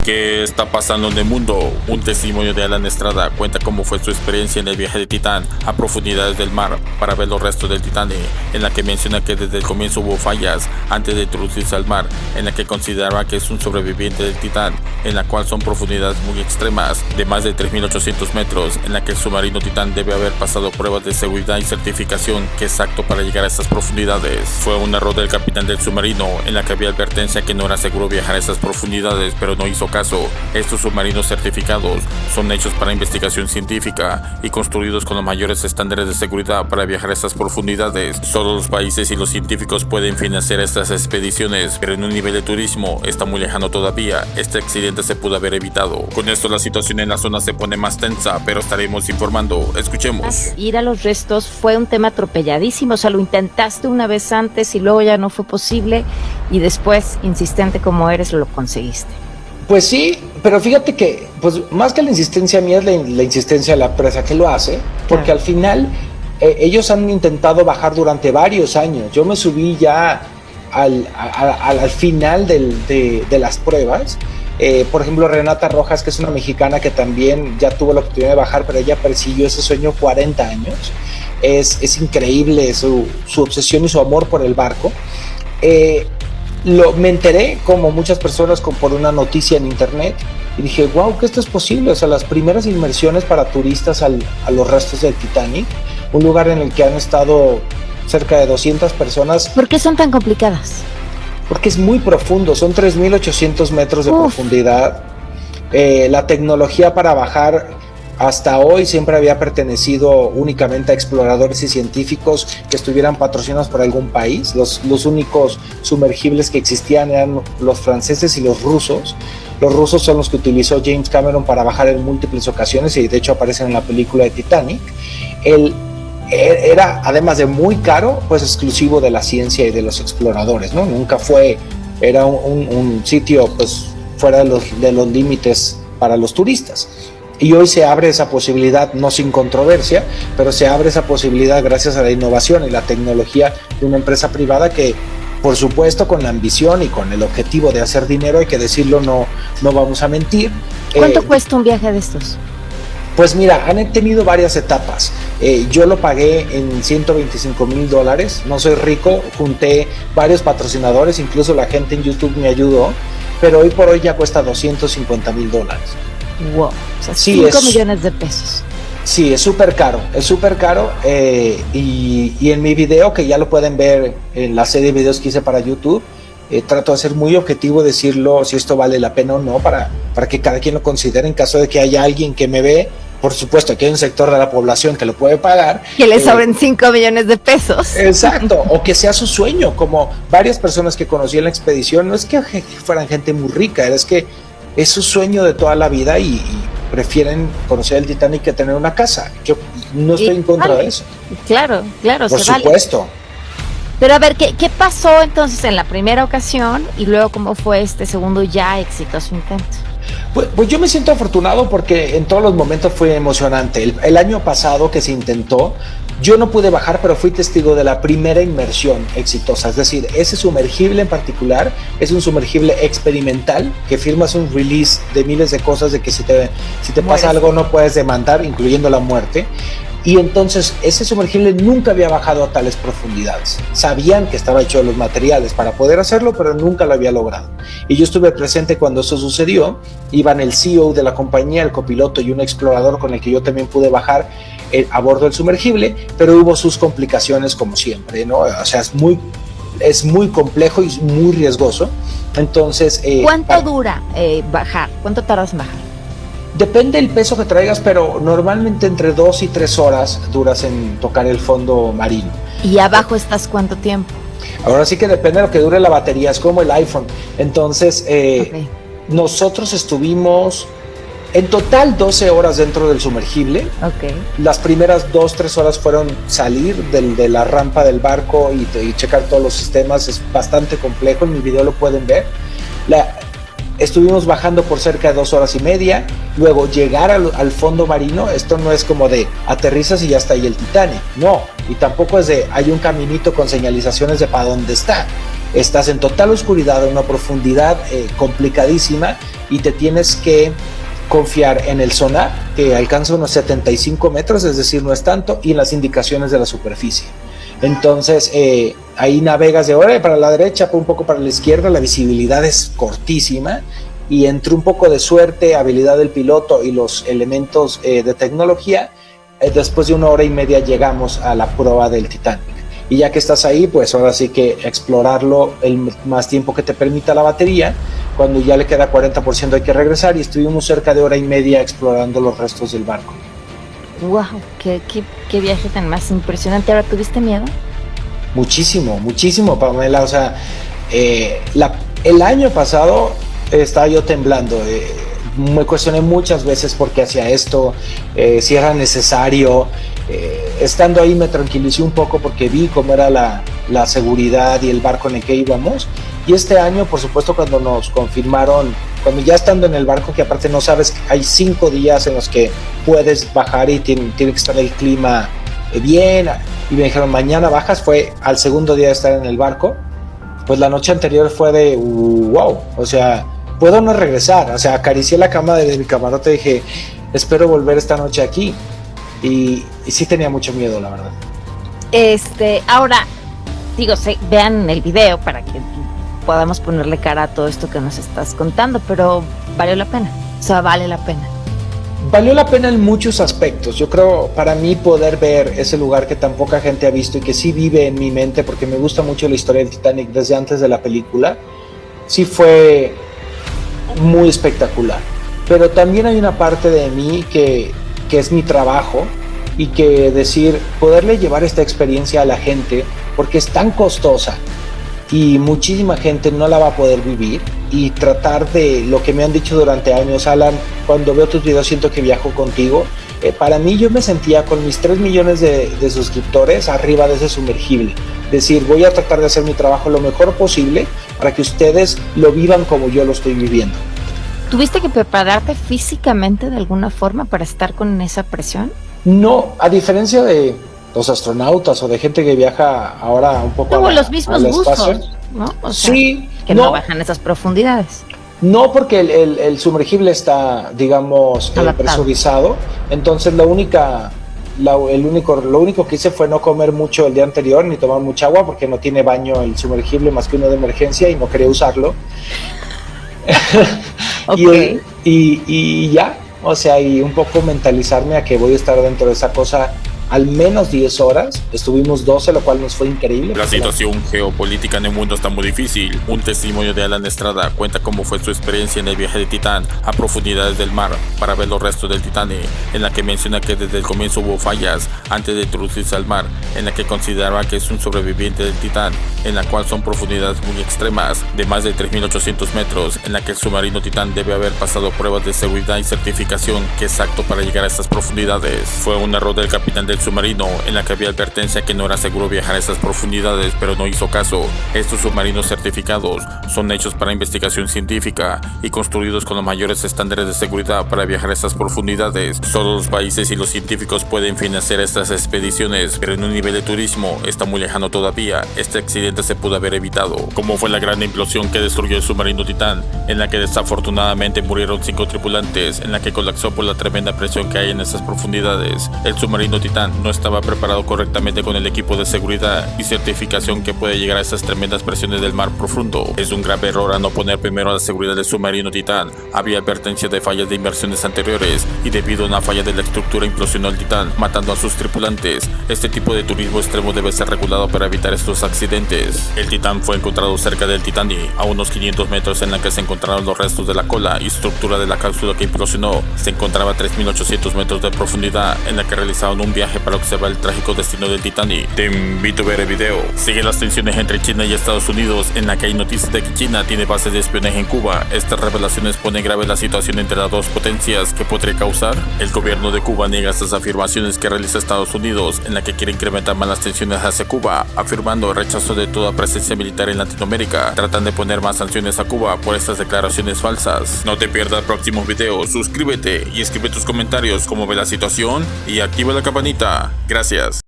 ¿Qué está pasando en el mundo? Un testimonio de Alan Estrada cuenta cómo fue su experiencia en el viaje de Titán a profundidades del mar para ver los restos del Titanic, en la que menciona que desde el comienzo hubo fallas antes de introducirse al mar, en la que consideraba que es un sobreviviente del Titán, en la cual son profundidades muy extremas, de más de 3.800 metros, en la que el submarino Titán debe haber pasado pruebas de seguridad y certificación que es apto para llegar a estas profundidades. Fue un error del capitán del submarino, en la que había advertencia que no era seguro viajar a esas profundidades, pero no hizo caso. Estos submarinos certificados son hechos para investigación científica y construidos con los mayores estándares de seguridad para viajar a estas profundidades. Solo los países y los científicos pueden financiar estas expediciones, pero en un nivel de turismo está muy lejano todavía. Este accidente se pudo haber evitado. Con esto la situación en la zona se pone más tensa, pero estaremos informando. Escuchemos. Ir a los restos fue un tema atropelladísimo, o sea, lo intentaste una vez antes y luego ya no fue posible y después, insistente como eres, lo conseguiste. Pues sí, pero fíjate que, pues más que la insistencia mía es la insistencia de la empresa que lo hace, porque al final ellos han intentado bajar durante varios años. Yo me subí ya al final de las pruebas. Por ejemplo, Renata Rojas, que es una mexicana que también ya tuvo la oportunidad de bajar, pero ella persiguió ese sueño 40 años. Es increíble su obsesión y su amor por el barco. Me enteré, como muchas personas, por una noticia en internet, y dije, wow, que esto es posible. O sea, las primeras inmersiones para turistas a los restos del Titanic, un lugar en el que han estado cerca de 200 personas. ¿Por qué son tan complicadas? Porque es muy profundo, son 3.800 metros de profundidad. La tecnología para bajar hasta hoy siempre había pertenecido únicamente a exploradores y científicos que estuvieran patrocinados por algún país. Los únicos sumergibles que existían eran los franceses y los rusos. Los rusos son los que utilizó James Cameron para bajar en múltiples ocasiones y de hecho aparecen en la película de Titanic. Era, además de muy caro, pues exclusivo de la ciencia y de los exploradores, ¿no? Era un sitio pues fuera de los límites para los turistas. Y hoy se abre esa posibilidad, no sin controversia, pero se abre esa posibilidad gracias a la innovación y la tecnología de una empresa privada que, por supuesto, con la ambición y con el objetivo de hacer dinero, hay que decirlo, no vamos a mentir. ¿Cuánto cuesta un viaje de estos? Pues mira, han tenido varias etapas. Yo lo pagué en $125,000. No soy rico, junté varios patrocinadores, incluso la gente en YouTube me ayudó, pero hoy por hoy ya cuesta $250,000. Wow, o sea, sí, 5 millones de pesos. Sí, es súper caro, y en mi video, que ya lo pueden ver en la serie de videos que hice para YouTube, trato de ser muy objetivo, decirlo si esto vale la pena o no, para que cada quien lo considere en caso de que haya alguien que me ve. Por supuesto que hay un sector de la población que lo puede pagar. Que le sobren 5 millones de pesos. Exacto, o que sea su sueño, como varias personas que conocí en la expedición. No es que fueran gente muy rica, es que es su sueño de toda la vida y prefieren conocer el Titanic que tener una casa. Yo no estoy en contra de eso. Claro, por supuesto. Pero a ver, ¿qué pasó entonces en la primera ocasión y luego cómo fue este segundo ya exitoso intento? Pues yo me siento afortunado porque en todos los momentos fue emocionante. El año pasado que se intentó, yo no pude bajar, pero fui testigo de la primera inmersión exitosa. Es decir, ese sumergible en particular es un sumergible experimental que firmas un release de miles de cosas de que si te pasa algo no puedes demandar, incluyendo la muerte. Y entonces ese sumergible nunca había bajado a tales profundidades. Sabían que estaba hecho de los materiales para poder hacerlo, pero nunca lo había logrado. Y yo estuve presente cuando eso sucedió. Iban el CEO de la compañía, el copiloto y un explorador con el que yo también pude bajar a bordo del sumergible, pero hubo sus complicaciones como siempre, ¿no? O sea, es muy complejo y muy riesgoso. Entonces, ¿cuánto dura bajar? ¿Cuánto tardas en bajar? Depende del peso que traigas, pero normalmente entre 2 y 3 horas duras en tocar el fondo marino. ¿Y abajo estás cuánto tiempo? Ahora sí que depende de lo que dure la batería, es como el iPhone. Entonces, nosotros estuvimos en total 12 horas dentro del sumergible. Las primeras 2-3 horas fueron salir de la rampa del barco y checar todos los sistemas. Es bastante complejo, en mi video lo pueden ver. Estuvimos bajando por cerca de 2 horas y media, luego llegar al fondo marino. Esto no es como de aterrizas y ya está ahí el Titanic, no, y tampoco es de hay un caminito con señalizaciones de para dónde está. estás en total oscuridad, a una profundidad complicadísima, y te tienes que confiar en el sonar, que alcanza unos 75 metros, es decir, no es tanto, y en las indicaciones de la superficie. Entonces ahí navegas de ahora para la derecha, un poco para la izquierda, la visibilidad es cortísima, y entre un poco de suerte, habilidad del piloto y los elementos de tecnología, después de 1 hora y media llegamos a la proa del Titanic. Y ya que estás ahí, pues ahora sí que explorarlo el más tiempo que te permita la batería. Cuando ya le queda 40% hay que regresar, y estuvimos cerca de 1 hora y media explorando los restos del barco. ¡Wow! ¡Qué viaje tan más impresionante! ¿Ahora tuviste miedo? Muchísimo, Pamela. O sea, el año pasado estaba yo temblando. Me cuestioné muchas veces por qué hacía esto, si era necesario. Estando ahí me tranquilicé un poco porque vi cómo era la seguridad y el barco en el que íbamos. Y este año, por supuesto, cuando nos confirmaron, cuando ya estando en el barco, que aparte no sabes, hay 5 días en los que puedes bajar y tiene que estar el clima bien, y me dijeron mañana bajas, fue al segundo día de estar en el barco. Pues la noche anterior fue de wow, o sea, puedo no regresar. O sea, acaricié la cama de mi camarote y dije, espero volver esta noche aquí. Y sí tenía mucho miedo, la verdad. Ahora, digo, vean el video para que podamos ponerle cara a todo esto que nos estás contando, pero valió la pena. O sea, vale la pena. Valió la pena en muchos aspectos. Yo creo, para mí, poder ver ese lugar que tan poca gente ha visto y que sí vive en mi mente, porque me gusta mucho la historia del Titanic desde antes de la película, sí fue muy espectacular. Pero también hay una parte de mí que es mi trabajo, y que poderle llevar esta experiencia a la gente, porque es tan costosa y muchísima gente no la va a poder vivir, y tratar de lo que me han dicho durante años, Alan, cuando veo tus videos siento que viajo contigo. Para mí, yo me sentía con mis 3 millones de suscriptores arriba de ese sumergible. Decir, voy a tratar de hacer mi trabajo lo mejor posible para que ustedes lo vivan como yo lo estoy viviendo. ¿Tuviste que prepararte físicamente de alguna forma para estar con esa presión? No, a diferencia de los astronautas o de gente que viaja ahora un poco los mismos buzos, ¿no? O sea, sí, que no bajan esas profundidades. No, porque el sumergible está, digamos, presurizado. Entonces lo único que hice fue no comer mucho el día anterior ni tomar mucha agua, porque no tiene baño el sumergible más que uno de emergencia y no quería usarlo. Okay. y ya, o sea, y un poco mentalizarme a que voy a estar dentro de esa cosa al menos 10 horas. Estuvimos 12, lo cual nos fue increíble. La situación geopolítica en el mundo está muy difícil. Un testimonio de Alan Estrada cuenta cómo fue su experiencia en el viaje de Titán a profundidades del mar para ver los restos del Titanic, en la que menciona que desde el comienzo hubo fallas antes de introducirse al mar, en la que consideraba que es un sobreviviente del Titán, en la cual son profundidades muy extremas, de más de 3.800 metros, en la que el submarino Titán debe haber pasado pruebas de seguridad y certificación que es apto para llegar a estas profundidades. Fue un error del capitán del submarino, en la que había advertencia que no era seguro viajar a esas profundidades, pero no hizo caso. Estos submarinos certificados son hechos para investigación científica y construidos con los mayores estándares de seguridad para viajar a estas profundidades. Solo los países y los científicos pueden financiar estas expediciones, pero en un nivel de turismo está muy lejano todavía. Este accidente se pudo haber evitado, como fue la gran implosión que destruyó el submarino Titán, en la que desafortunadamente murieron 5 tripulantes, en la que colapsó por la tremenda presión que hay en esas profundidades. El submarino Titán no estaba preparado correctamente con el equipo de seguridad y certificación que puede llegar a esas tremendas presiones del mar profundo. Es un grave error a no poner primero a la seguridad del submarino Titán. Había advertencia de fallas de inversiones anteriores, y debido a una falla de la estructura implosionó el Titán, matando a sus tripulantes. Este tipo de turismo extremo debe ser regulado para evitar estos accidentes. El Titán fue encontrado cerca del Titanic, a unos 500 metros, en la que se encontraron los restos de la cola y estructura de la cápsula que implosionó. Se encontraba a 3.800 metros de profundidad, en la que realizaron un viaje para observar el trágico destino del Titanic. Te invito a ver el video. Sigue las tensiones entre China y Estados Unidos, en la que hay noticias de que China tiene bases de espionaje en Cuba. Estas revelaciones ponen grave la situación entre las dos potencias que podría causar. El gobierno de Cuba niega estas afirmaciones que realiza Estados Unidos, en la que quiere incrementar más las tensiones hacia Cuba, afirmando el rechazo de toda presencia militar en Latinoamérica. Tratan de poner más sanciones a Cuba por estas declaraciones falsas. No te pierdas próximos videos, suscríbete y escribe tus comentarios cómo ve la situación y activa la campanita. Gracias.